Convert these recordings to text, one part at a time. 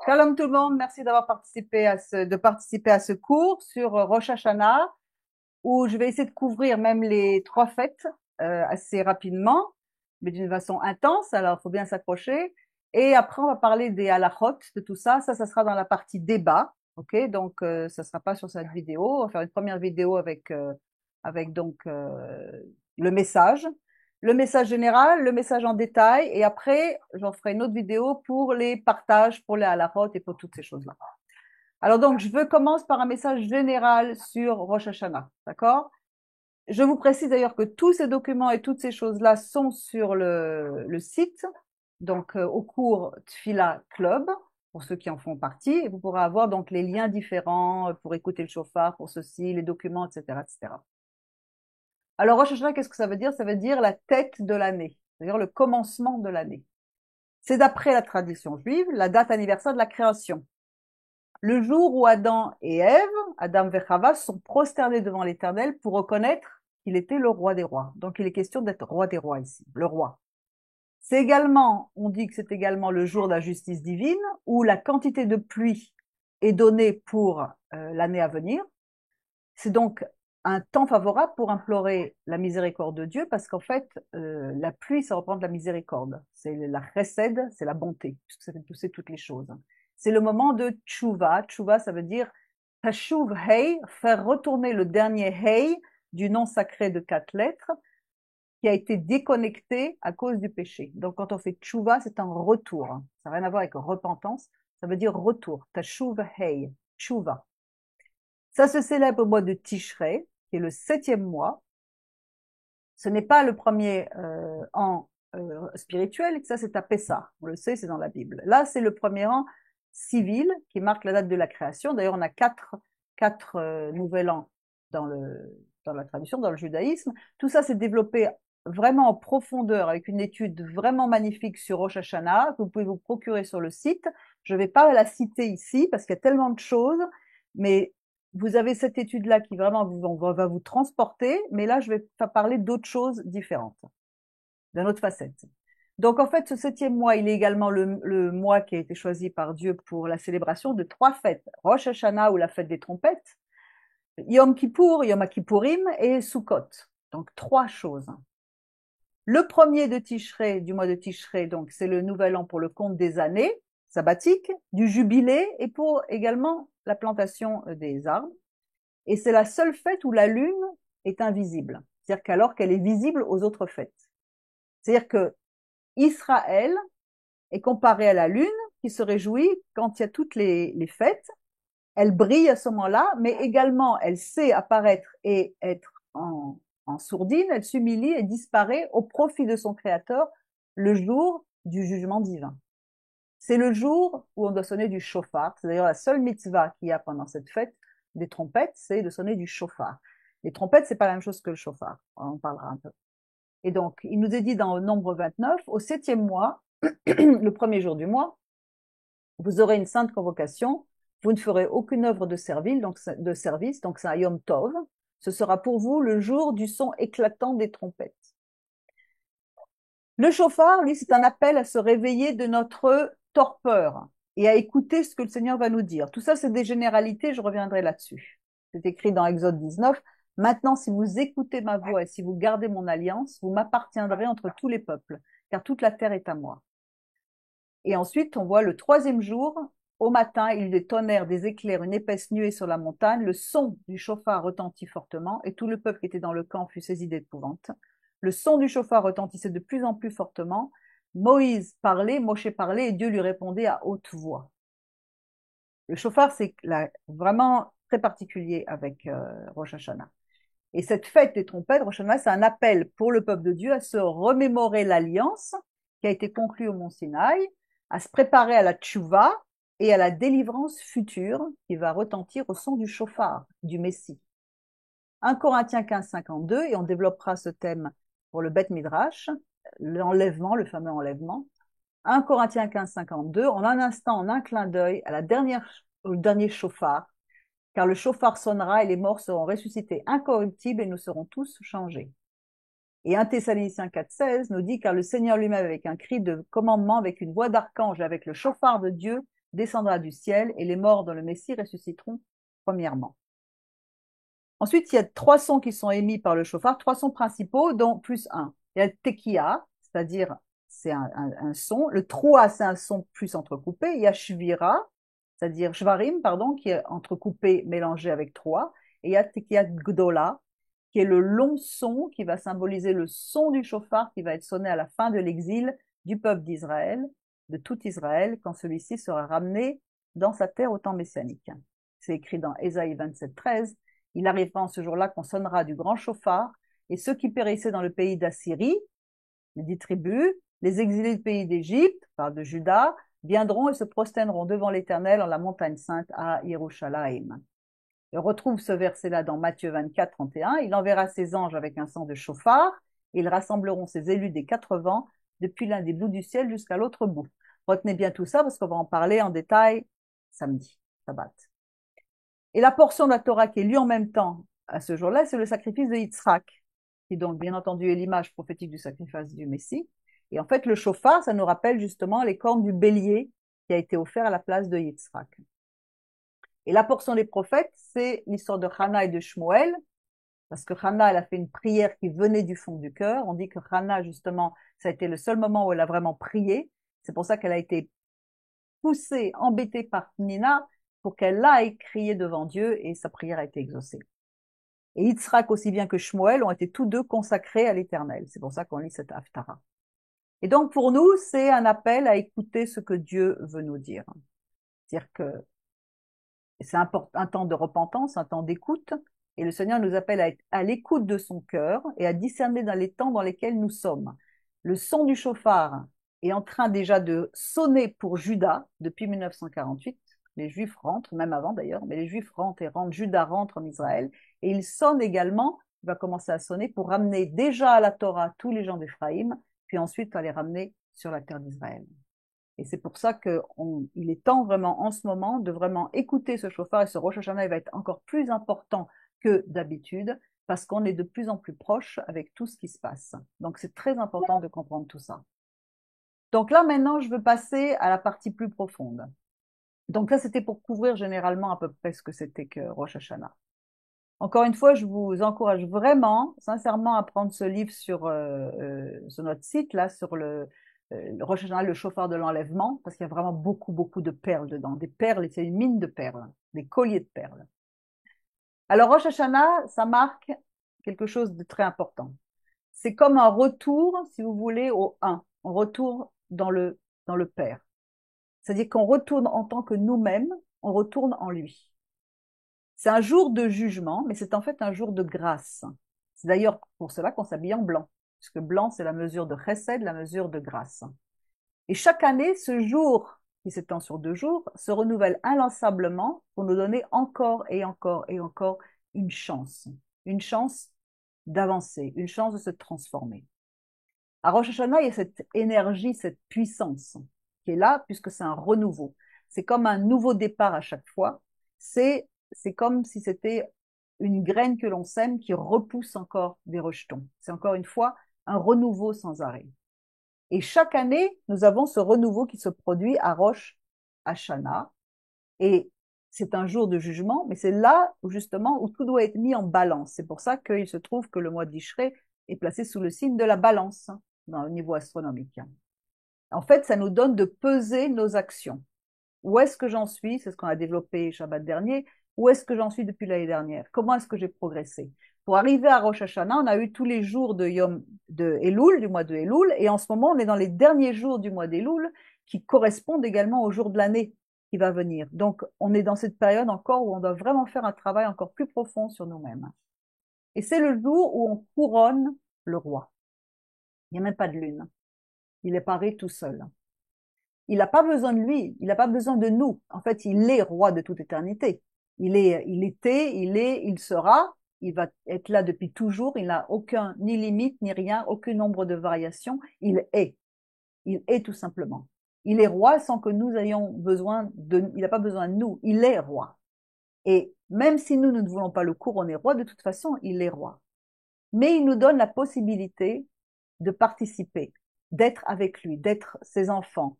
Shalom tout le monde, merci d'avoir participer à ce cours sur Rosh Hashanah, où je vais essayer de couvrir même les trois fêtes assez rapidement, mais d'une façon intense, alors il faut bien s'accrocher. Et après, on va parler des halachot, de tout ça. Ça sera dans la partie débat, ok? Donc, ça sera pas sur cette vidéo. On va faire une première vidéo avec donc le message général, le message en détail, et après, j'en ferai une autre vidéo pour les partages, pour les halachot et pour toutes ces choses-là. Alors donc, je veux commencer par un message général sur Rosh Hashanah, d'accord? Je vous précise d'ailleurs que tous ces documents et toutes ces choses-là sont sur le site, donc au cours Tfila Club, pour ceux qui en font partie, et vous pourrez avoir donc les liens différents pour écouter le chauffard, pour ceci, les documents, etc., etc. Alors, Rosh Hashanah, qu'est-ce que ça veut dire? Ça veut dire la tête de l'année, c'est-à-dire le commencement de l'année. C'est d'après la tradition juive, la date anniversaire de la création. Le jour où Adam et Ève, Adam et Chava, sont prosternés devant l'Éternel pour reconnaître qu'il était le roi des rois. Donc, il est question d'être roi des rois ici, le roi. C'est également, on dit que c'est également le jour de la justice divine, où la quantité de pluie est donnée pour l'année à venir. C'est donc un temps favorable pour implorer la miséricorde de Dieu, parce qu'en fait, la pluie, ça représente la miséricorde. C'est la chesed, c'est la bonté, puisque ça fait pousser toutes les choses. C'est le moment de tchouva. Tchouva, ça veut dire tashuv hei, faire retourner le dernier hei du nom sacré de 4 lettres, qui a été déconnecté à cause du péché. Donc, quand on fait tchouva, c'est un retour. Ça n'a rien à voir avec repentance. Ça veut dire retour. Tashuv hei, tchouva. Ça se célèbre au mois de Tishrei, qui est le 7e mois. Ce n'est pas le premier an spirituel, ça c'est à Pessah. On le sait, c'est dans la Bible. Là, c'est le premier an civil qui marque la date de la création. D'ailleurs, on a quatre nouvel an dans la tradition, dans le judaïsme. Tout ça s'est développé vraiment en profondeur avec une étude vraiment magnifique sur Rosh Hashanah que vous pouvez vous procurer sur le site. Je ne vais pas la citer ici parce qu'il y a tellement de choses, mais vous avez cette étude-là qui vraiment va vous transporter, mais là, je vais parler d'autres choses différentes, d'une autre facette. Donc, en fait, ce 7e mois, il est également le mois qui a été choisi par Dieu pour la célébration de 3 fêtes. Rosh Hashanah, ou la fête des trompettes, Yom Kippour, Yom Kippourim et Sukkot. Donc, 3 choses. Le premier de Tishrei, du mois de Tishrei, donc, c'est le nouvel an pour le compte des années sabbatiques, du jubilé et pour également la plantation des arbres. Et c'est la seule fête où la lune est invisible. C'est-à-dire qu'alors qu'elle est visible aux autres fêtes. C'est-à-dire que Israël est comparé à la lune qui se réjouit quand il y a toutes les fêtes. Elle brille à ce moment-là, mais également elle sait apparaître et être en sourdine, elle s'humilie et disparaît au profit de son créateur le jour du jugement divin. C'est le jour où on doit sonner du chauffard. C'est d'ailleurs la seule mitzvah qu'il y a pendant cette fête des trompettes, c'est de sonner du chauffard. Les trompettes, c'est pas la même chose que le chauffard. On en parlera un peu. Et donc, il nous est dit dans Nombre 29, au 7e mois, le premier jour du mois, vous aurez une sainte convocation. Vous ne ferez aucune œuvre de service, donc c'est un Yom Tov. Ce sera pour vous le jour du son éclatant des trompettes. Le chauffard, lui, c'est un appel à se réveiller de notre torpeur et à écouter ce que le Seigneur va nous dire. Tout ça, c'est des généralités, je reviendrai là-dessus. C'est écrit dans Exode 19. Maintenant, si vous écoutez ma voix et si vous gardez mon alliance, vous m'appartiendrez entre tous les peuples, car toute la terre est à moi. Et ensuite, on voit le 3e jour, au matin, il y eut des tonnerres, des éclairs, une épaisse nuée sur la montagne, le son du chauffard retentit fortement, et tout le peuple qui était dans le camp fut saisi d'épouvante. Le son du chauffard retentissait de plus en plus fortement. Moïse parlait, Moshe parlait, et Dieu lui répondait à haute voix. Le chauffard, c'est vraiment très particulier avec Rosh Hashanah. Et cette fête des trompettes, Rosh Hashanah, c'est un appel pour le peuple de Dieu à se remémorer l'alliance qui a été conclue au mont Sinaï, à se préparer à la tchouva et à la délivrance future qui va retentir au son du chauffard, du Messie. 1 Corinthiens 15, 52, et on développera ce thème pour le Beth Midrash, l'enlèvement, le fameux enlèvement. 1 Corinthiens 15, 52, en un instant, en un clin d'œil, au dernier chauffard, car le chauffard sonnera et les morts seront ressuscités incorruptibles et nous serons tous changés. Et 1 Thessaloniciens 4, 16 nous dit, car le Seigneur lui-même avec un cri de commandement, avec une voix d'archange, avec le chauffard de Dieu, descendra du ciel et les morts dans le Messie ressusciteront premièrement. Ensuite, il y a 3 sons qui sont émis par le chauffard, 3 sons principaux, dont plus un. Il y a le tekiya, c'est-à-dire c'est un son. Le troua, c'est un son plus entrecoupé. Il y a shvira, c'est-à-dire shvarim, pardon, qui est entrecoupé, mélangé avec troua. Et il y a tekiya gdola, qui est le long son qui va symboliser le son du chauffard qui va être sonné à la fin de l'exil du peuple d'Israël, de tout Israël, quand celui-ci sera ramené dans sa terre au temps messianique. C'est écrit dans Ésaïe 27, 13. Il arrivera en ce jour-là qu'on sonnera du grand chauffard, et ceux qui périssaient dans le pays d'Assyrie, les 10 tribus, les exilés du pays d'Égypte, par de Juda, viendront et se prosterneront devant l'Éternel en la montagne sainte à Yerushalayim. On retrouve ce verset-là dans Matthieu 24, 31. Il enverra ses anges avec un son de chauffard, et ils rassembleront ses élus des 4 vents, depuis l'un des bouts du ciel jusqu'à l'autre bout. Retenez bien tout ça parce qu'on va en parler en détail samedi, Shabbat. Et la portion de la Torah qui est lue en même temps à ce jour-là, c'est le sacrifice de Yitzhak, qui donc bien entendu est l'image prophétique du sacrifice du Messie. Et en fait, le chauffard, ça nous rappelle justement les cornes du bélier qui a été offert à la place de Yitzhak. Et la portion des prophètes, c'est l'histoire de Hannah et de Shmuel, parce que Hannah, elle a fait une prière qui venait du fond du cœur. On dit que Hannah, justement, ça a été le seul moment où elle a vraiment prié. C'est pour ça qu'elle a été poussée, embêtée par Nina, pour qu'elle aille crier devant Dieu, et sa prière a été exaucée. Et Yitzhak, aussi bien que Shmuel, ont été tous deux consacrés à l'Éternel. C'est pour ça qu'on lit cette Haftarah. Et donc, pour nous, c'est un appel à écouter ce que Dieu veut nous dire. C'est-à-dire que c'est un temps de repentance, un temps d'écoute, et le Seigneur nous appelle à être à l'écoute de son cœur et à discerner dans les temps dans lesquels nous sommes. Le son du chauffard est en train déjà de sonner pour Juda depuis 1948. Les Juifs rentrent, même avant d'ailleurs, mais les Juifs rentrent et rentrent, Juda rentre en Israël, et il sonne également, il va commencer à sonner pour ramener déjà à la Torah tous les gens d'Éphraïm, puis ensuite à les ramener sur la terre d'Israël. Et c'est pour ça qu'il est temps vraiment en ce moment de vraiment écouter ce chauffard, et ce Rosh Hashanah il va être encore plus important que d'habitude parce qu'on est de plus en plus proche avec tout ce qui se passe. Donc c'est très important de comprendre tout ça. Donc là maintenant je veux passer à la partie plus profonde. Donc là c'était pour couvrir généralement à peu près ce que c'était que Rosh Hashanah. Encore une fois, je vous encourage vraiment, sincèrement, à prendre ce livre sur notre site, là, sur le Rosh Hashanah, le chauffard de l'enlèvement, parce qu'il y a vraiment beaucoup, beaucoup de perles dedans. Des perles, c'est une mine de perles, des colliers de perles. Alors, Rosh Hashanah, ça marque quelque chose de très important. C'est comme un retour, si vous voulez, au un. On retourne dans le Père. C'est-à-dire qu'on retourne en tant que nous-mêmes, on retourne en lui. C'est un jour de jugement, mais c'est en fait un jour de grâce. C'est d'ailleurs pour cela qu'on s'habille en blanc, puisque blanc, c'est la mesure de chesed, la mesure de grâce. Et chaque année, ce jour, qui s'étend sur 2 jours, se renouvelle inlassablement pour nous donner encore et encore et encore une chance d'avancer, une chance de se transformer. À Rosh Hashanah, il y a cette énergie, cette puissance qui est là, puisque c'est un renouveau. C'est comme un nouveau départ à chaque fois. C'est comme si c'était une graine que l'on sème qui repousse encore des rejetons. C'est encore une fois un renouveau sans arrêt. Et chaque année, nous avons ce renouveau qui se produit à Rosh Hashanah. Et c'est un jour de jugement, mais c'est là où justement où tout doit être mis en balance. C'est pour ça qu'il se trouve que le mois d'Ishrei est placé sous le signe de la balance dans le niveau astronomique. En fait, ça nous donne de peser nos actions. Où est-ce que j'en suis? C'est ce qu'on a développé Shabbat dernier. Où est-ce que j'en suis depuis l'année dernière? Comment est-ce que j'ai progressé? Pour arriver à Rosh Hashanah, on a eu tous les jours de Elul, du mois de Elul, et en ce moment, on est dans les derniers jours du mois d'Elul qui correspondent également aux jours de l'année qui va venir. Donc, on est dans cette période encore où on doit vraiment faire un travail encore plus profond sur nous-mêmes. Et c'est le jour où on couronne le roi. Il n'y a même pas de lune. Il est paré tout seul. Il n'a pas besoin de lui, il n'a pas besoin de nous. En fait, il est roi de toute éternité. Il était, il sera, il va être là depuis toujours. Il n'a aucun, ni limite, ni rien, aucun nombre de variations. Il est tout simplement. Il est roi sans que nous ayons besoin il n'a pas besoin de nous. Il est roi. Et même si nous ne voulons pas le couronner roi, de toute façon, il est roi. Mais il nous donne la possibilité de participer, d'être avec lui, d'être ses enfants.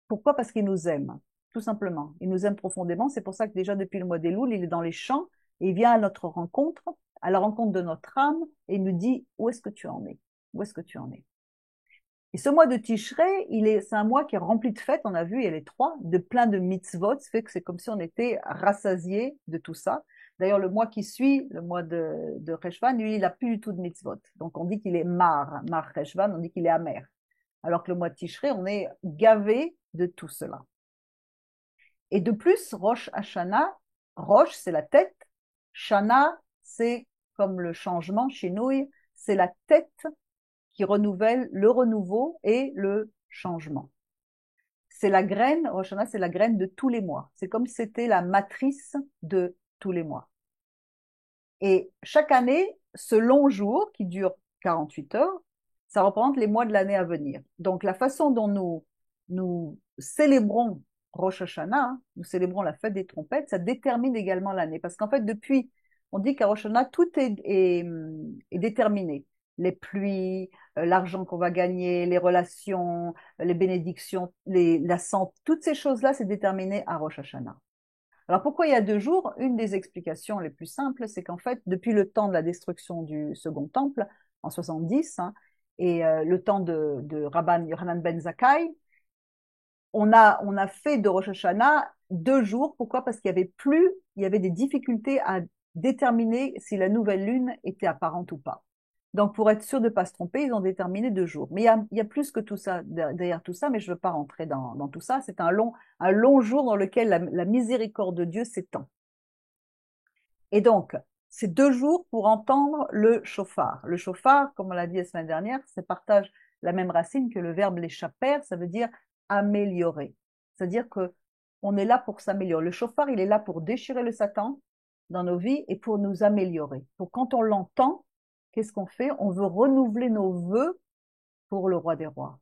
Pourquoi? Parce qu'il nous aime. tout simplement. Il nous aime profondément. C'est pour ça que déjà depuis le mois d'Elul, il est dans les champs et il vient à notre rencontre, à la rencontre de notre âme et il nous dit où est-ce que tu en es? Où est-ce que tu en es? Et ce mois de Tishrei, c'est un mois qui est rempli de fêtes, on a vu, il y a les trois, de plein de mitzvot, ça fait que c'est comme si on était rassasié de tout ça. D'ailleurs, le mois qui suit, le mois de Cheshvan, lui, il n'a plus du tout de mitzvot. Donc on dit qu'il est mar Cheshvan, on dit qu'il est amer. Alors que le mois de Tishrei, on est gavé de tout cela. Et de plus, Rosh Hashanah, Rosh, c'est la tête, Shana, c'est comme le changement, Shinui, c'est la tête qui renouvelle le renouveau et le changement. C'est la graine, Rosh Hashanah, c'est la graine de tous les mois. C'est comme si c'était la matrice de tous les mois. Et chaque année, ce long jour qui dure 48 heures, ça représente les mois de l'année à venir. Donc la façon dont nous célébrons Rosh Hashanah, nous célébrons la fête des trompettes, ça détermine également l'année. Parce qu'en fait, on dit qu'à Rosh Hashanah, tout est déterminé. Les pluies, l'argent qu'on va gagner, les relations, les bénédictions, la santé, toutes ces choses-là, c'est déterminé à Rosh Hashanah. Alors pourquoi il y a 2 jours? Une des explications les plus simples, c'est qu'en fait, depuis le temps de la destruction du second temple, en 70, hein, et le temps de Rabban Yochanan ben Zakkai, on a fait de Rosh Hashanah 2 jours. Pourquoi? Parce qu'il y avait des difficultés à déterminer si la nouvelle lune était apparente ou pas. Donc, pour être sûr de ne pas se tromper, ils ont déterminé 2 jours. Mais il y a plus que tout ça, derrière tout ça, mais je ne veux pas rentrer dans tout ça. C'est un long jour dans lequel la miséricorde de Dieu s'étend. Et donc, c'est 2 jours pour entendre le shofar. Le shofar, comme on l'a dit la semaine dernière, ça partage la même racine que le verbe l'échapper, ça veut dire améliorer. C'est-à-dire que on est là pour s'améliorer. Le shofar, il est là pour déchirer le Satan dans nos vies et pour nous améliorer. Pour quand on l'entend, qu'est-ce qu'on fait? On veut renouveler nos vœux pour le roi des rois.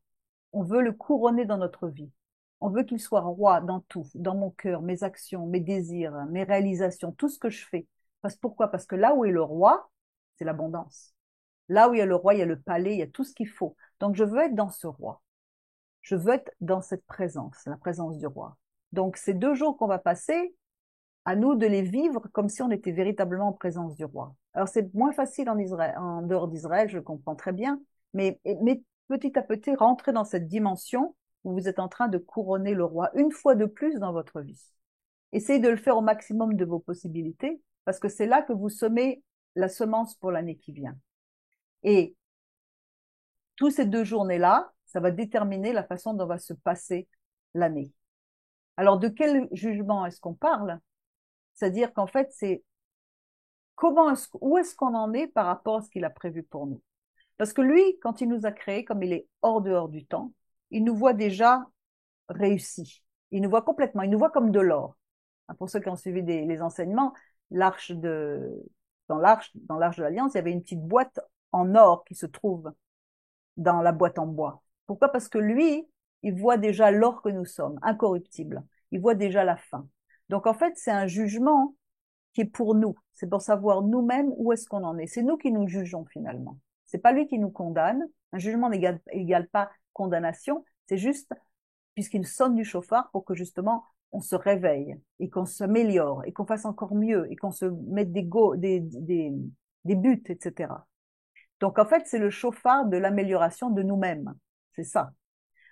On veut le couronner dans notre vie. On veut qu'il soit roi dans tout, dans mon cœur, mes actions, mes désirs, mes réalisations, tout ce que je fais. Pourquoi? Parce que là où est le roi, c'est l'abondance. Là où il y a le roi, il y a le palais, il y a tout ce qu'il faut. Donc je veux être dans ce roi. Je veux être dans cette présence, la présence du roi. Donc ces 2 jours qu'on va passer, à nous de les vivre comme si on était véritablement en présence du roi. Alors c'est moins facile en Israël, en dehors d'Israël, je le comprends très bien, mais petit à petit, rentrez dans cette dimension où vous êtes en train de couronner le roi une fois de plus dans votre vie. Essayez de le faire au maximum de vos possibilités, parce que c'est là que vous semez la semence pour l'année qui vient. Et tous ces 2 journées-là, ça va déterminer la façon dont va se passer l'année. Alors, de quel jugement est-ce qu'on parle? C'est-à-dire qu'en fait, c'est où est-ce qu'on en est par rapport à ce qu'il a prévu pour nous? Parce que lui, quand il nous a créés, comme il est hors dehors du temps, il nous voit déjà réussis. Il nous voit complètement, il nous voit comme de l'or. Pour ceux qui ont suivi les enseignements, dans l'arche de l'Alliance, il y avait une petite boîte en or qui se trouve dans la boîte en bois. Pourquoi? Parce que lui, il voit déjà l'or que nous sommes, incorruptible. Il voit déjà la fin. Donc en fait, c'est un jugement qui est pour nous. C'est pour savoir nous-mêmes où est-ce qu'on en est. C'est nous qui nous jugeons finalement. C'est pas lui qui nous condamne. Un jugement n'égale pas condamnation. C'est juste puisqu'il sonne du chauffard pour que justement on se réveille et qu'on s'améliore et qu'on fasse encore mieux et qu'on se mette des buts, etc. Donc en fait, c'est le chauffard de l'amélioration de nous-mêmes. C'est ça.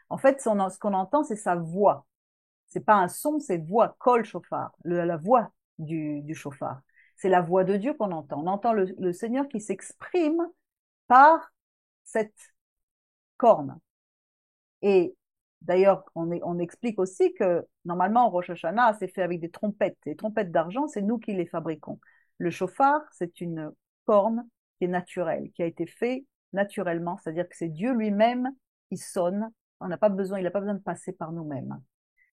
En fait, ce qu'on entend, c'est sa voix. C'est pas un son, c'est voix, kol chauffard, la voix du chauffard. C'est la voix de Dieu qu'on entend. On entend le Seigneur qui s'exprime par cette corne. Et d'ailleurs, on explique aussi que normalement, Rosh Hashanah, c'est fait avec des trompettes. Les trompettes d'argent, c'est nous qui les fabriquons. Le chauffard, c'est une corne qui est naturelle, qui a été fait naturellement, c'est-à-dire que c'est Dieu lui-même qui sonne. Il n'a pas besoin de passer par nous-mêmes.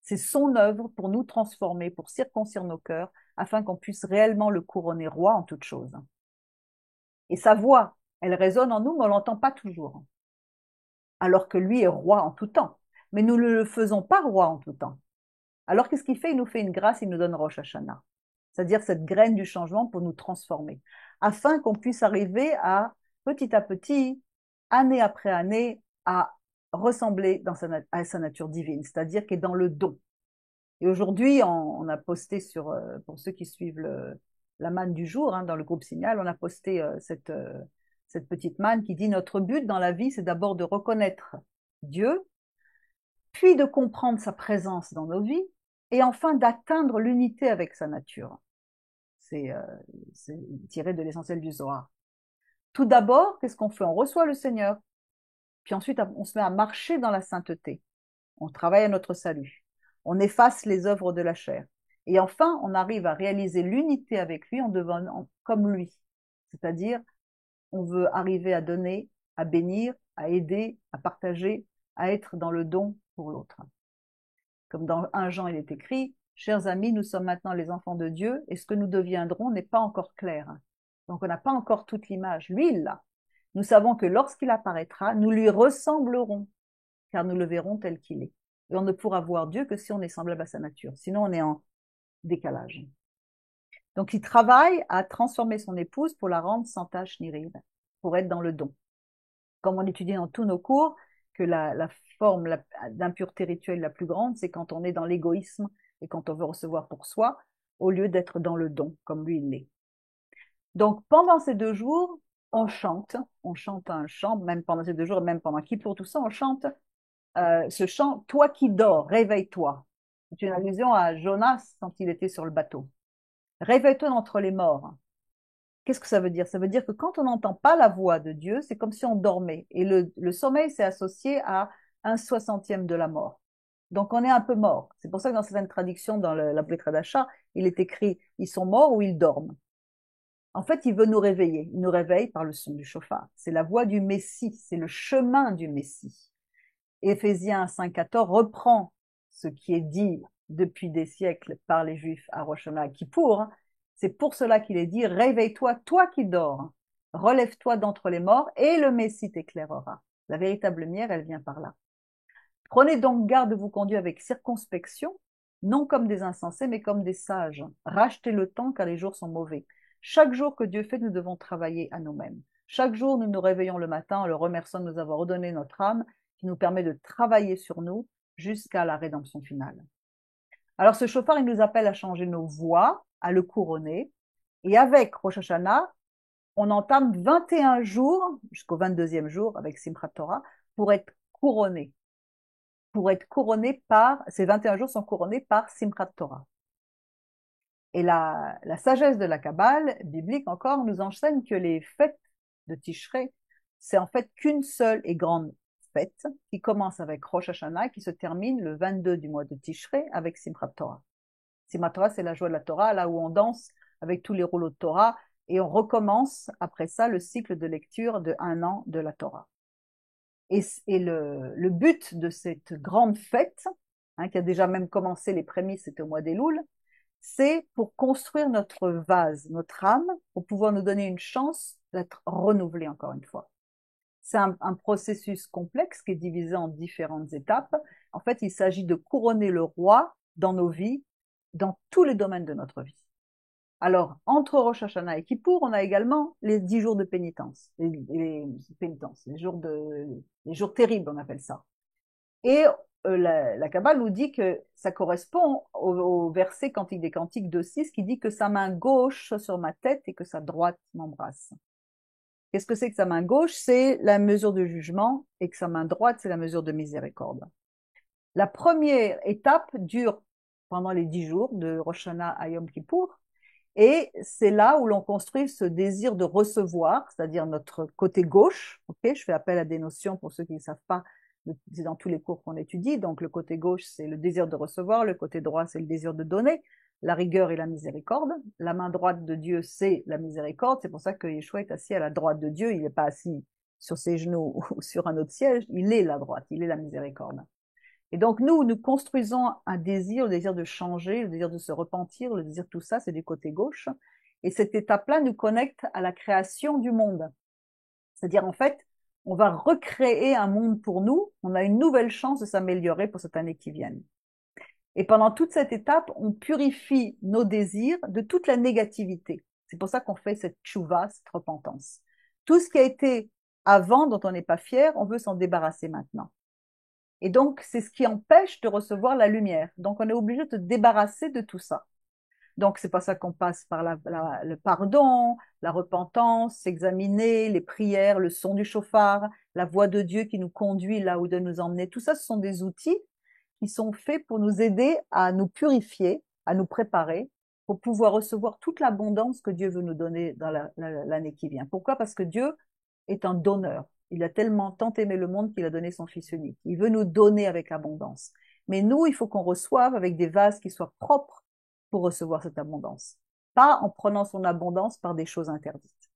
C'est son œuvre pour nous transformer, pour circoncire nos cœurs, afin qu'on puisse réellement le couronner roi en toutes choses. Et sa voix, elle résonne en nous, mais on l'entend pas toujours. Alors que lui est roi en tout temps. Mais nous ne le faisons pas roi en tout temps. Alors qu'est-ce qu'il fait? Il nous fait une grâce, il nous donne Rosh Hashanah. C'est-à-dire cette graine du changement pour nous transformer. Afin qu'on puisse arriver à, petit à petit, année après année, à ressembler à sa nature divine. C'est-à-dire qu'il est dans le don. Et aujourd'hui, on a posté pour ceux qui suivent la manne du jour, hein, dans le groupe Signal, on a posté cette petite manne qui dit notre but dans la vie, c'est d'abord de reconnaître Dieu, puis de comprendre sa présence dans nos vies, et enfin d'atteindre l'unité avec sa nature. C'est tiré de l'essentiel du Zohar. Tout d'abord, qu'est-ce qu'on fait? On reçoit le Seigneur, puis ensuite on se met à marcher dans la sainteté. On travaille à notre salut. On efface les œuvres de la chair. Et enfin, on arrive à réaliser l'unité avec lui en devenant comme lui. C'est-à-dire, on veut arriver à donner, à bénir, à aider, à partager, à être dans le don pour l'autre. Comme dans 1 Jean, il est écrit, chers amis, nous sommes maintenant les enfants de Dieu et ce que nous deviendrons n'est pas encore clair. Donc, on n'a pas encore toute l'image. Lui, il l'a. Nous savons que lorsqu'il apparaîtra, nous lui ressemblerons, car nous le verrons tel qu'il est. Et on ne pourra voir Dieu que si on est semblable à sa nature. Sinon, on est en décalage. Donc, il travaille à transformer son épouse pour la rendre sans tache ni ride, pour être dans le don. Comme on étudie dans tous nos cours, que la forme d'impureté rituelle la plus grande, c'est quand on est dans l'égoïsme et quand on veut recevoir pour soi, au lieu d'être dans le don, comme lui il l'est. Donc, pendant ces 2 jours, on chante un chant, même pendant ces 2 jours, et même pendant Kippour, tout ça, on chante ce chant, toi qui dors, réveille-toi. C'est une allusion à Jonas quand il était sur le bateau. Réveille-toi d'entre les morts. Qu'est-ce que ça veut dire? Ça veut dire que quand on n'entend pas la voix de Dieu, c'est comme si on dormait. Et le sommeil, c'est associé à 1/60e de la mort. Donc on est un peu mort. C'est pour ça que dans certaines traductions, dans la Brit Hadasha, il est écrit « ils sont morts ou ils dorment ». En fait, il veut nous réveiller. Il nous réveille par le son du chauffard. C'est la voix du Messie, c'est le chemin du Messie. Éphésiens 5,14 reprend ce qui est dit depuis des siècles par les Juifs à Rosh Hashanah Kippour. C'est pour cela qu'il est dit, réveille-toi, toi qui dors, relève-toi d'entre les morts et le Messie t'éclairera. La véritable lumière, elle vient par là. Prenez donc garde de vous conduire avec circonspection, non comme des insensés, mais comme des sages. Rachetez le temps car les jours sont mauvais. Chaque jour que Dieu fait, nous devons travailler à nous-mêmes. Chaque jour, nous nous réveillons le matin en le remerciant de nous avoir redonné notre âme, qui nous permet de travailler sur nous jusqu'à la rédemption finale. Alors ce chauffard, il nous appelle à changer nos voix, à le couronner. Et avec Rosh Hashanah, on entame 21 jours, jusqu'au 22e jour, avec Simchat Torah, pour être couronné. Ces 21 jours sont couronnés par Simchat Torah. Et la sagesse de la Kabbale, biblique encore, nous enseigne que les fêtes de Tishrei, c'est en fait qu'une seule et grande fête qui commence avec Rosh Hashanah et qui se termine le 22 du mois de Tishrei avec Simchat Torah. Simchat Torah, c'est la joie de la Torah, là où on danse avec tous les rouleaux de Torah et on recommence après ça le cycle de lecture de 1 an de la Torah. Et le but de cette grande fête, hein, qui a déjà même commencé, les prémices, c'était au mois d'Elul, c'est pour construire notre vase, notre âme, pour pouvoir nous donner une chance d'être renouvelé encore une fois. C'est un processus complexe qui est divisé en différentes étapes. En fait, il s'agit de couronner le roi dans nos vies, dans tous les domaines de notre vie. Alors, entre Rosh Hashanah et Kippour, on a également les 10 jours de pénitence, les jours terribles, on appelle ça. Et la Kabbale nous dit que ça correspond au verset Cantique des Cantiques 2,6 qui dit que sa main gauche soit sur ma tête et que sa droite m'embrasse. Qu'est-ce que c'est que sa main gauche? C'est la mesure de jugement et que sa main droite, c'est la mesure de miséricorde. La première étape dure pendant les 10 jours de Rosh Hashanah à Yom Kippour et c'est là où l'on construit ce désir de recevoir, c'est-à-dire notre côté gauche. Okay, je fais appel à des notions pour ceux qui ne savent pas, c'est dans tous les cours qu'on étudie. Donc le côté gauche, c'est le désir de recevoir, le côté droit, c'est le désir de donner, la rigueur et la miséricorde. La main droite de Dieu, c'est la miséricorde. C'est pour ça que Yeshua est assis à la droite de Dieu. Il n'est pas assis sur ses genoux ou sur un autre siège. Il est la droite, il est la miséricorde. Et donc, nous construisons un désir, le désir de changer, le désir de se repentir, le désir de tout ça, c'est du côté gauche. Et cette étape-là nous connecte à la création du monde. C'est-à-dire, en fait, on va recréer un monde pour nous. On a une nouvelle chance de s'améliorer pour cette année qui vient. Et pendant toute cette étape, on purifie nos désirs de toute la négativité. C'est pour ça qu'on fait cette tchouva, cette repentance. Tout ce qui a été avant, dont on n'est pas fier, on veut s'en débarrasser maintenant. Et donc, c'est ce qui empêche de recevoir la lumière. Donc, on est obligé de se débarrasser de tout ça. Donc, c'est pas ça qu'on passe par le pardon, la repentance, s'examiner, les prières, le son du chauffard, la voix de Dieu qui nous conduit là où de nous emmener. Tout ça, ce sont des outils qui sont faits pour nous aider à nous purifier, à nous préparer, pour pouvoir recevoir toute l'abondance que Dieu veut nous donner dans l'année qui vient. Pourquoi? Parce que Dieu est un donneur. Il a tellement tant aimé le monde qu'il a donné son Fils unique. Il veut nous donner avec abondance. Mais nous, il faut qu'on reçoive avec des vases qui soient propres pour recevoir cette abondance. Pas en prenant son abondance par des choses interdites.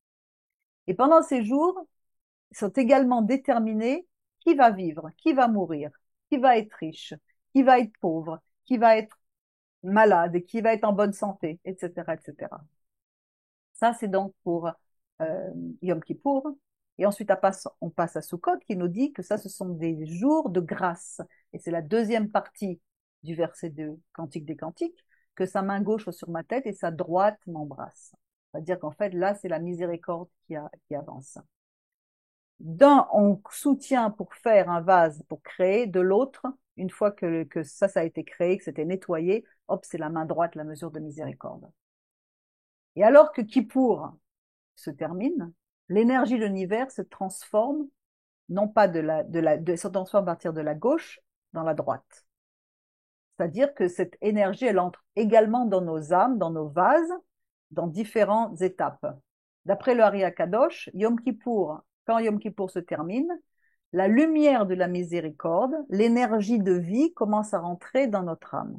Et pendant ces jours, sont également déterminés qui va vivre, qui va mourir, qui va être riche, qui va être pauvre, qui va être malade, qui va être en bonne santé, etc., etc. Ça, c'est donc pour Yom Kippour. Et ensuite, on passe à Sukkot qui nous dit que ça, ce sont des jours de grâce. Et c'est la deuxième partie du verset 2, Cantique des Cantiques, que sa main gauche soit sur ma tête et sa droite m'embrasse. C'est-à-dire qu'en fait, là, c'est la miséricorde qui avance. D'un, on soutient pour faire un vase, pour créer, de l'autre, une fois que ça a été créé, que c'était nettoyé, hop, c'est la main droite, la mesure de miséricorde. Et alors que Kippour se termine, l'énergie de l'univers se transforme, non pas se transforme à partir de la gauche dans la droite. C'est-à-dire que cette énergie, elle entre également dans nos âmes, dans nos vases, dans différentes étapes. D'après le Hari Akadosh, Yom Kippour, quand Yom Kippour se termine, la lumière de la miséricorde, l'énergie de vie commence à rentrer dans notre âme.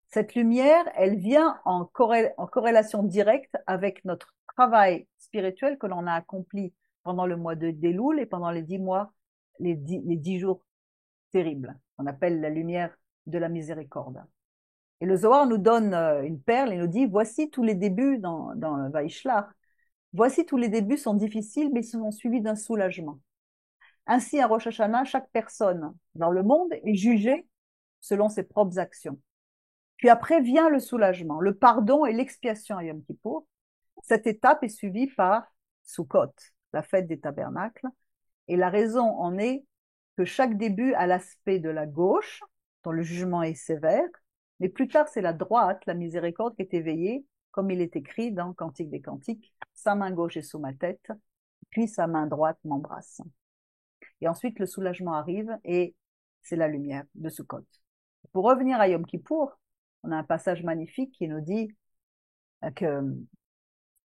Cette lumière, elle vient en corrélation directe avec notre travail spirituel que l'on a accompli pendant le mois de Déloul et pendant les 10 mois, les 10 jours terribles. On appelle la lumière de la miséricorde. Et le Zohar nous donne une perle et nous dit, voici tous les débuts dans le Vaishlach. Voici tous les débuts sont difficiles, mais ils sont suivis d'un soulagement. Ainsi, à Rosh Hashanah, chaque personne dans le monde est jugée selon ses propres actions. Puis après vient le soulagement, le pardon et l'expiation à Yom Kippour. Cette étape est suivie par Sukkot, la fête des tabernacles. Et la raison en est que chaque début a l'aspect de la gauche, dont le jugement est sévère, mais plus tard c'est la droite, la miséricorde qui est éveillée, comme il est écrit dans Cantique des Cantiques, sa main gauche est sous ma tête, puis sa main droite m'embrasse. Et ensuite le soulagement arrive et c'est la lumière de Sukkot. Pour revenir à Yom Kippour, on a un passage magnifique qui nous dit que,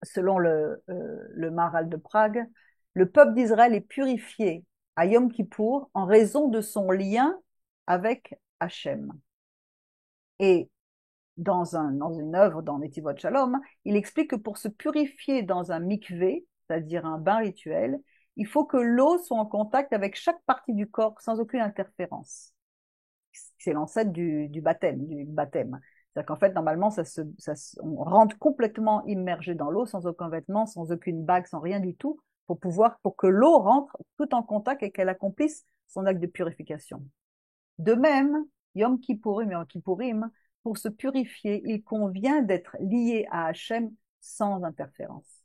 selon le Maharal de Prague, le peuple d'Israël est purifié à Yom Kippour en raison de son lien avec Hachem. Et dans une œuvre dans Netivot Shalom, il explique que pour se purifier dans un mikvé, c'est-à-dire un bain rituel, il faut que l'eau soit en contact avec chaque partie du corps sans aucune interférence. C'est l'ancêtre du baptême. C'est-à-dire qu'en fait, normalement, on rentre complètement immergé dans l'eau, sans aucun vêtement, sans aucune bague, sans rien du tout, pour que l'eau rentre tout en contact et qu'elle accomplisse son acte de purification. De même, Yom Kippourim et Yom Kippourim, pour se purifier, il convient d'être lié à Hachem sans interférence.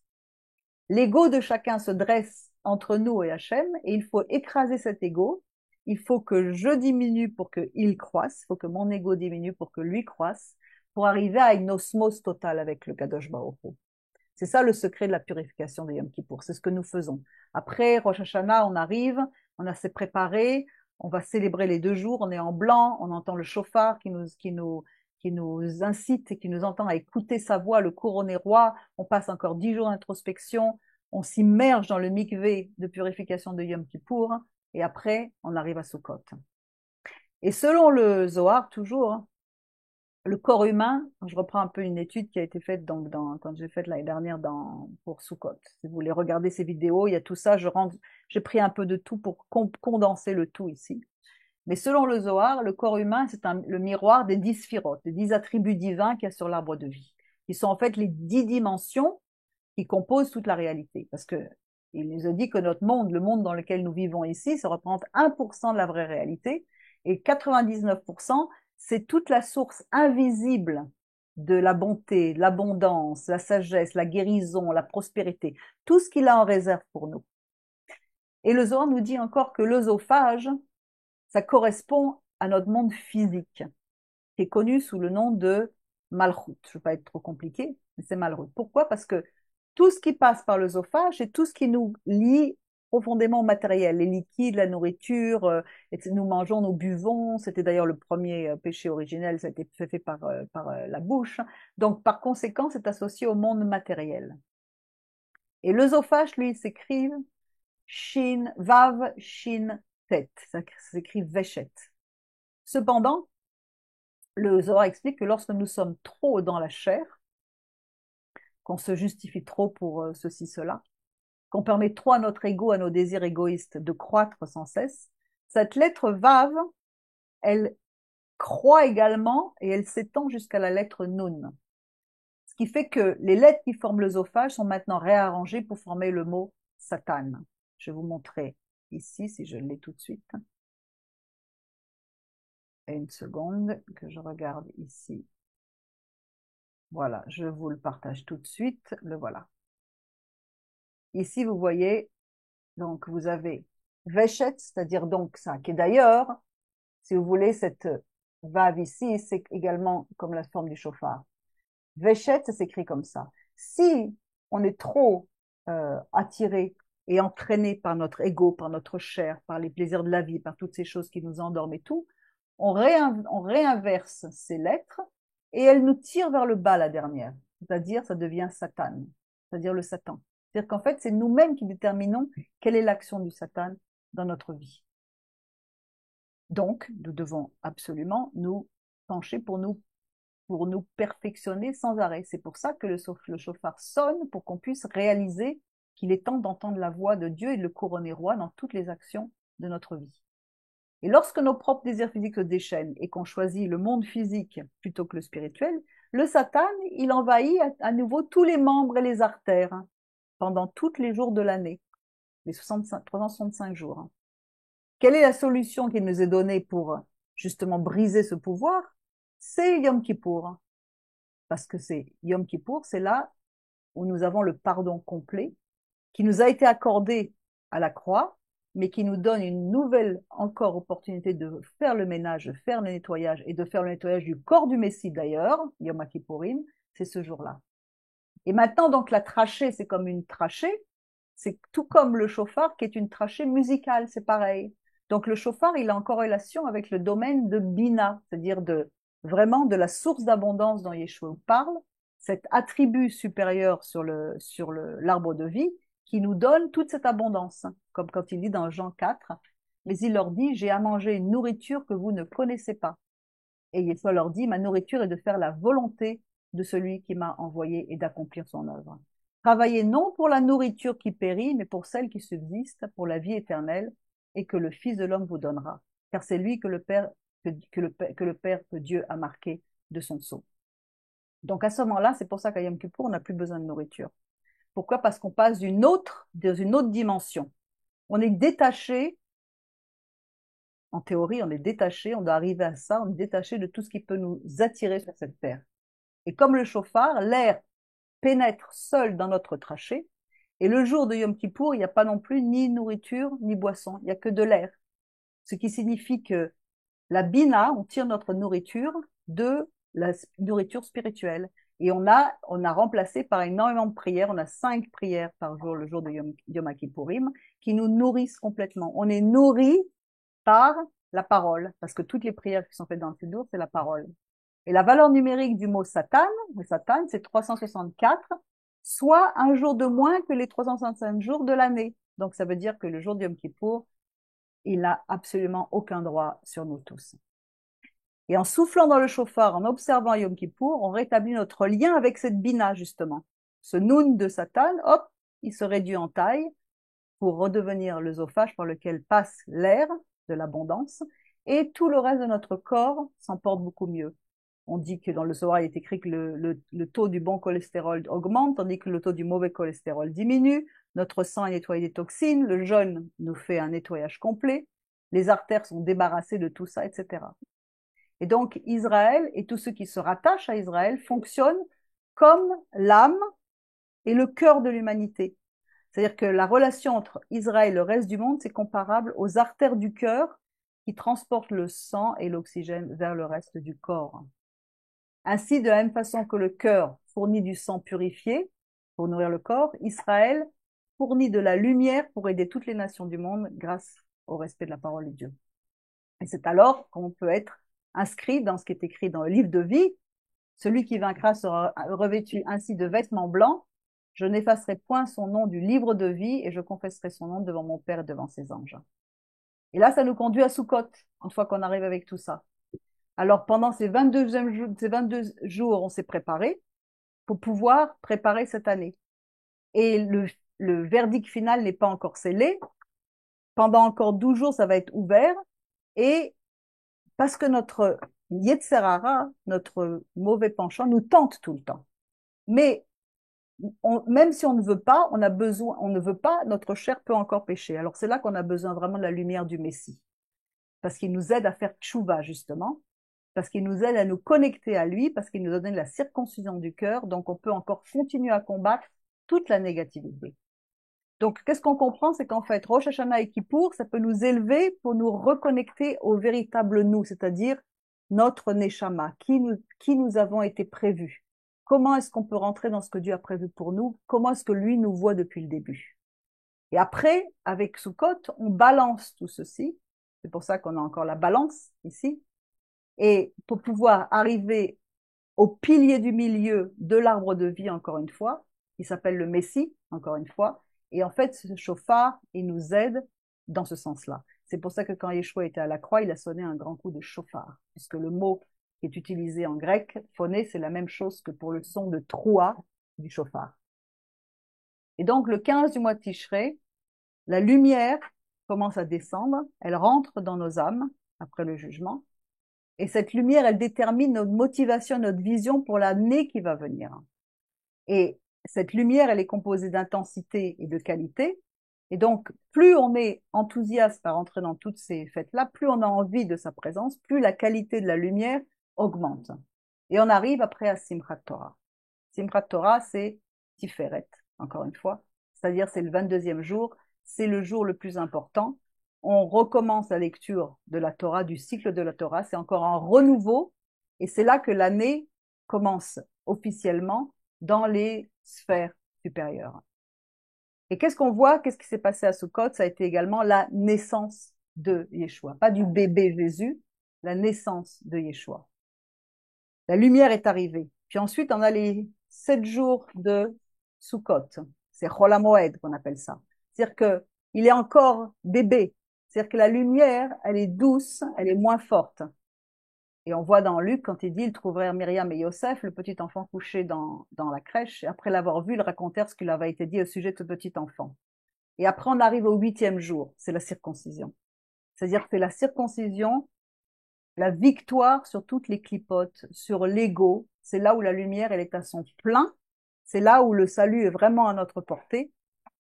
L'ego de chacun se dresse entre nous et Hachem, et il faut écraser cet ego. Il faut que je diminue pour qu'il croisse, il faut que mon ego diminue pour que lui croisse, pour arriver à une osmose totale avec le Kadosh Baruch Hu. C'est ça le secret de la purification de Yom Kippour, c'est ce que nous faisons. Après Rosh Hashanah, on arrive, on a s'est préparé, on va célébrer les 2 jours, on est en blanc, on entend le chauffard qui nous incite et qui nous entend à écouter sa voix, le couronné roi, on passe encore 10 jours d'introspection, on s'immerge dans le mikvé de purification de Yom Kippour, et après, on arrive à Sukkot. Et selon le Zohar, toujours, le corps humain, je reprends un peu une étude qui a été faite quand j'ai fait l'année dernière pour Sukkot. Si vous voulez regarder ces vidéos, il y a tout ça, j'ai pris un peu de tout pour condenser le tout ici. Mais selon le Zohar, le corps humain, c'est le miroir des 10 sphirotes, des 10 attributs divins qu'il y a sur l'arbre de vie, qui sont en fait les 10 dimensions qui composent toute la réalité. Parce que il nous a dit que notre monde, le monde dans lequel nous vivons ici, ça représente 1% de la vraie réalité, et 99%, c'est toute la source invisible de la bonté, l'abondance, la sagesse, la guérison, la prospérité, tout ce qu'il a en réserve pour nous. Et le Zohar nous dit encore que l'œsophage, ça correspond à notre monde physique, qui est connu sous le nom de Malchut. Je ne veux pas être trop compliqué, mais c'est Malchut. Pourquoi? Parce que tout ce qui passe par l'œsophage, c'est tout ce qui nous lie profondément au matériel, les liquides, la nourriture, nous mangeons, nous buvons. C'était d'ailleurs le premier péché originel, ça a été fait par la bouche. Donc, par conséquent, c'est associé au monde matériel. Et l'œsophage, lui, s'écrit Shin, Vav, Shin, Tet. Ça s'écrit Veshet. Cependant, le Zohar explique que lorsque nous sommes trop dans la chair, qu'on se justifie trop pour ceci, cela, qu'on permet trop à notre ego, à nos désirs égoïstes de croître sans cesse, cette lettre Vav, elle croît également et elle s'étend jusqu'à la lettre Nun. Ce qui fait que les lettres qui forment l'œsophage sont maintenant réarrangées pour former le mot Satan. Je vais vous montrer ici, si je l'ai tout de suite. Et une seconde, que je regarde ici. Voilà, je vous le partage tout de suite. Le voilà. Ici, vous voyez, donc vous avez Veshet, c'est-à-dire donc ça, qui est d'ailleurs, si vous voulez, cette vav ici, c'est également comme la forme du chauffard. Veshet, ça s'écrit comme ça. Si on est trop attiré et entraîné par notre ego, par notre chair, par les plaisirs de la vie, par toutes ces choses qui nous endorment et tout, on réinverse ces lettres et elles nous tirent vers le bas la dernière. C'est-à-dire, ça devient Satan, c'est-à-dire le Satan. C'est-à-dire qu'en fait, c'est nous-mêmes qui déterminons quelle est l'action du Satan dans notre vie. Donc, nous devons absolument nous pencher pour nous perfectionner sans arrêt. C'est pour ça que le chauffard sonne, pour qu'on puisse réaliser qu'il est temps d'entendre la voix de Dieu et de le couronner roi dans toutes les actions de notre vie. Et lorsque nos propres désirs physiques se déchaînent et qu'on choisit le monde physique plutôt que le spirituel, le Satan, il envahit à nouveau tous les membres et les artères pendant tous les jours de l'année, les 365 jours. Quelle est la solution qui nous est donnée pour justement briser ce pouvoir? C'est Yom Kippour. Parce que c'est Yom Kippour, c'est là où nous avons le pardon complet qui nous a été accordé à la croix, mais qui nous donne une nouvelle encore opportunité de faire le ménage, de faire le nettoyage et de faire le nettoyage du corps du Messie d'ailleurs, Yom Kippourim, c'est ce jour-là. Et maintenant, donc, la trachée, c'est comme une trachée, c'est tout comme le chauffard qui est une trachée musicale, c'est pareil. Donc, le chauffard, il a en corrélation avec le domaine de Bina, c'est-à-dire vraiment de la source d'abondance dont Yeshua parle, cet attribut supérieur sur l'arbre de vie qui nous donne toute cette abondance, comme quand il dit dans Jean 4, mais il leur dit, j'ai à manger une nourriture que vous ne connaissez pas. Et Yeshua leur dit, ma nourriture est de faire la volonté de celui qui m'a envoyé et d'accomplir son œuvre. Travaillez non pour la nourriture qui périt, mais pour celle qui subsiste, pour la vie éternelle, et que le Fils de l'homme vous donnera. Car c'est lui que le Père, que Dieu a marqué de son sceau. Donc à ce moment-là, c'est pour ça qu'à Yom Kippour, on n'a plus besoin de nourriture. Pourquoi? Parce qu'on passe dans une autre dimension. On est détaché, en théorie, on est détaché, on doit arriver à ça, on est détaché de tout ce qui peut nous attirer sur cette terre. Et comme le chauffard, l'air pénètre seul dans notre trachée, et le jour de Yom Kippour, il n'y a pas non plus ni nourriture, ni boisson, il n'y a que de l'air. Ce qui signifie que la bina, on tire notre nourriture de la nourriture spirituelle. Et on a remplacé par énormément de prières. On a 5 prières par jour, le jour de Yom Kippourim, qui nous nourrissent complètement. On est nourri par la parole, parce que toutes les prières qui sont faites dans le Siddur, c'est la parole. Et la valeur numérique du mot Satan, le Satan, c'est 364, soit un jour de moins que les 365 jours de l'année. Donc ça veut dire que le jour de Yom Kippour, il n'a absolument aucun droit sur nous tous. Et en soufflant dans le chauffard, en observant Yom Kippour, on rétablit notre lien avec cette bina, justement. Ce noun de Satan, hop, il se réduit en taille pour redevenir l'œsophage par lequel passe l'air de l'abondance, et tout le reste de notre corps s'en porte beaucoup mieux. On dit que dans le Zohar, il est écrit que le taux du bon cholestérol augmente, tandis que le taux du mauvais cholestérol diminue. Notre sang est nettoyé des toxines, le jeûne nous fait un nettoyage complet, les artères sont débarrassées de tout ça, etc. Et donc, Israël et tous ceux qui se rattachent à Israël fonctionnent comme l'âme et le cœur de l'humanité. C'est-à-dire que la relation entre Israël et le reste du monde, c'est comparable aux artères du cœur qui transporte le sang et l'oxygène vers le reste du corps. Ainsi, de la même façon que le cœur fournit du sang purifié pour nourrir le corps, Israël fournit de la lumière pour aider toutes les nations du monde grâce au respect de la parole de Dieu. Et c'est alors qu'on peut être inscrit dans ce qui est écrit dans le livre de vie. Celui qui vaincra sera revêtu ainsi de vêtements blancs. Je n'effacerai point son nom du livre de vie et je confesserai son nom devant mon Père et devant ses anges. Et là, ça nous conduit à Sukkot, une fois qu'on arrive avec tout ça. Alors, pendant ces 22 jours, on s'est préparé pour pouvoir préparer cette année. Et le verdict final n'est pas encore scellé. Pendant encore 12 jours, ça va être ouvert. Et parce que notre Yetzer Hara, notre mauvais penchant, nous tente tout le temps. Mais même si on ne veut pas, on a besoin, on ne veut pas, notre chair peut encore pécher. Alors c'est là qu'on a besoin vraiment de la lumière du Messie. Parce qu'il nous aide à faire tchouva, justement. Parce qu'il nous aide à nous connecter à lui, parce qu'il nous donne la circoncision du cœur. Donc on peut encore continuer à combattre toute la négativité. Donc, qu'est-ce qu'on comprend? C'est qu'en fait, Rosh Hashanah et Kippour, ça peut nous élever pour nous reconnecter au véritable nous, c'est-à-dire notre Neshama, qui nous avons été prévus. Comment est-ce qu'on peut rentrer dans ce que Dieu a prévu pour nous? Comment est-ce que lui nous voit depuis le début? Et après, avec Sukkot, on balance tout ceci. C'est pour ça qu'on a encore la balance ici. Et pour pouvoir arriver au pilier du milieu de l'arbre de vie, encore une fois, qui s'appelle le Messie, encore une fois. Et en fait, ce chauffard, il nous aide dans ce sens-là. C'est pour ça que quand Yeshua était à la croix, il a sonné un grand coup de chauffard, puisque le mot qui est utilisé en grec, phoné, c'est la même chose que pour le son de troua du chauffard. Et donc, le 15 du mois de Tishré, la lumière commence à descendre, elle rentre dans nos âmes après le jugement, et cette lumière, elle détermine notre motivation, notre vision pour l'année qui va venir. Et cette lumière, elle est composée d'intensité et de qualité. Et donc, plus on est enthousiaste à rentrer dans toutes ces fêtes-là, plus on a envie de sa présence, plus la qualité de la lumière augmente. Et on arrive après à Simchat Torah. Simchat Torah, c'est Tiferet, encore une fois. C'est-à-dire, c'est le 22e jour. C'est le jour le plus important. On recommence la lecture de la Torah, du cycle de la Torah. C'est encore un renouveau. Et c'est là que l'année commence officiellement dans les sphères supérieures. Et qu'est-ce qu'on voit? Qu'est-ce qui s'est passé à Sukkot? Ça a été également la naissance de Yeshua. Pas du bébé Jésus, la naissance de Yeshua. La lumière est arrivée. Puis ensuite, on a les 7 jours de Sukkot. C'est Chol HaMoed qu'on appelle ça. C'est-à-dire que il est encore bébé. C'est-à-dire que la lumière, elle est douce, elle est moins forte. Et on voit dans Luc, quand il dit, ils trouvèrent Myriam et Yosef, le petit enfant couché dans la crèche. Et après l'avoir vu, ils racontèrent ce qu'il avait été dit au sujet de ce petit enfant. Et après, on arrive au 8e jour. C'est la circoncision. C'est-à-dire que c'est la circoncision, la victoire sur toutes les clipotes, sur l'ego. C'est là où la lumière, elle est à son plein. C'est là où le salut est vraiment à notre portée.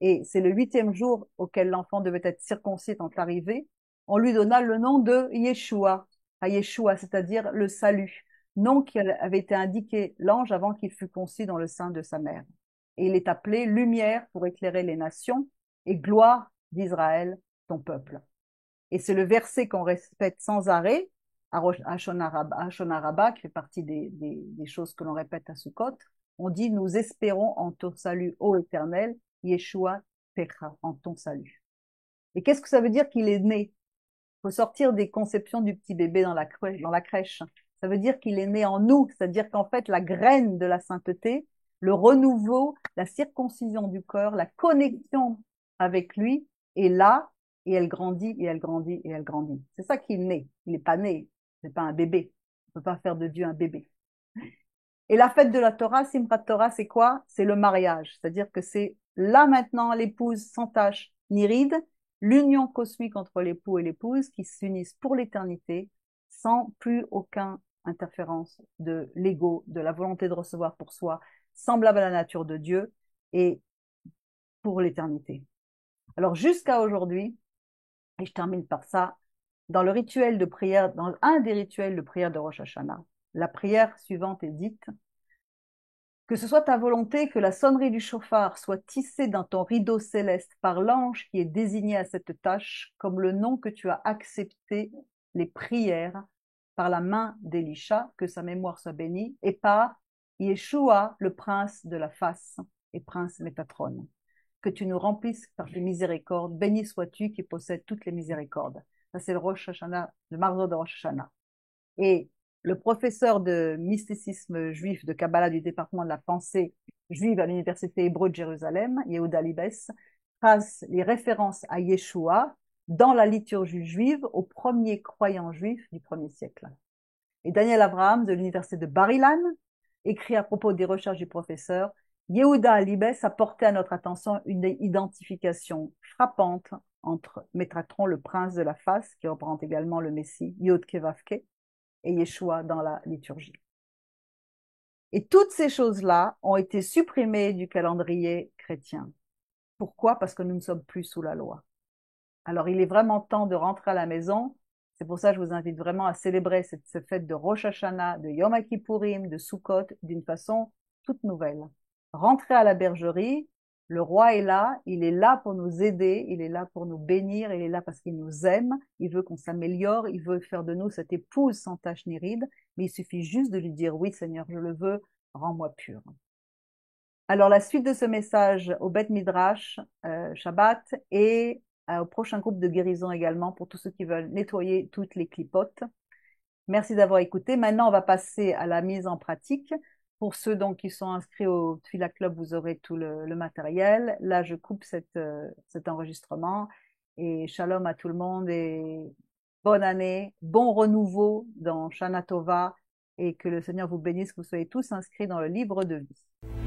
Et c'est le 8e jour auquel l'enfant devait être circoncis quand arrivé. On lui donna le nom de Yeshua, à Yeshua, c'est-à-dire le salut, nom qui avait été indiqué l'ange avant qu'il fût conçu dans le sein de sa mère. Et il est appelé lumière pour éclairer les nations et gloire d'Israël, ton peuple. Et c'est le verset qu'on répète sans arrêt, à Shona Rabba, qui fait partie des choses que l'on répète à Sukkot. On dit, nous espérons en ton salut, ô Éternel, Yeshua Techa, en ton salut. Et qu'est-ce que ça veut dire qu'il est né? Il faut sortir des conceptions du petit bébé dans la crèche. Ça veut dire qu'il est né en nous, c'est-à-dire qu'en fait, la graine de la sainteté, le renouveau, la circoncision du cœur, la connexion avec lui est là, et elle grandit, et elle grandit, et elle grandit. C'est ça qu'il est né. Il n'est pas né, c'est pas un bébé. On ne peut pas faire de Dieu un bébé. Et la fête de la Torah, Simchat Torah, c'est quoi? C'est le mariage. C'est-à-dire que c'est là maintenant l'épouse sans tache ni ride, l'union cosmique entre l'époux et l'épouse qui s'unissent pour l'éternité sans plus aucune interférence de l'ego, de la volonté de recevoir pour soi, semblable à la nature de Dieu et pour l'éternité. Alors jusqu'à aujourd'hui, et je termine par ça, dans le rituel de prière, dans un des rituels de prière de Rosh Hashanah, la prière suivante est dite: Que ce soit ta volonté que la sonnerie du chauffard soit tissée dans ton rideau céleste par l'ange qui est désigné à cette tâche, comme le nom que tu as accepté les prières par la main d'Elisha, que sa mémoire soit bénie, et par Yeshua, le prince de la face et prince Métatron. Que tu nous remplisses par tes miséricordes. Béni sois-tu qui possèdes toutes les miséricordes. Ça, c'est le Rosh Hashanah, le marteau de Rosh Hashanah. Et le professeur de mysticisme juif de Kabbalah du département de la pensée juive à l'université hébreu de Jérusalem, Yehuda Libes, trace les références à Yeshua dans la liturgie juive aux premiers croyants juifs du 1er siècle. Et Daniel Abraham de l'université de Bar-Ilan écrit à propos des recherches du professeur: Yehuda Libes a porté à notre attention une identification frappante entre Métatron, le prince de la face, qui représente également le Messie, Yod Kevavke, et Yeshua dans la liturgie. Et toutes ces choses-là ont été supprimées du calendrier chrétien. Pourquoi? Parce que nous ne sommes plus sous la loi. Alors il est vraiment temps de rentrer à la maison. C'est pour ça que je vous invite vraiment à célébrer cette fête de Rosh Hashanah, de Yom Kippourim, de Sukkot, d'une façon toute nouvelle. Rentrez à la bergerie, le roi est là, il est là pour nous aider, il est là pour nous bénir, il est là parce qu'il nous aime, il veut qu'on s'améliore, il veut faire de nous cette épouse sans tache ni ride, mais il suffit juste de lui dire: oui Seigneur, je le veux, rends-moi pur. Alors la suite de ce message au Beth Midrash, Shabbat, et au prochain groupe de guérison également pour tous ceux qui veulent nettoyer toutes les clipotes. Merci d'avoir écouté. Maintenant, on va passer à la mise en pratique. Pour ceux donc qui sont inscrits au Tfila Club, vous aurez tout le matériel. Là, je coupe cet enregistrement. Et shalom à tout le monde et bonne année, bon renouveau dans Shana Tova et que le Seigneur vous bénisse, que vous soyez tous inscrits dans le livre de vie.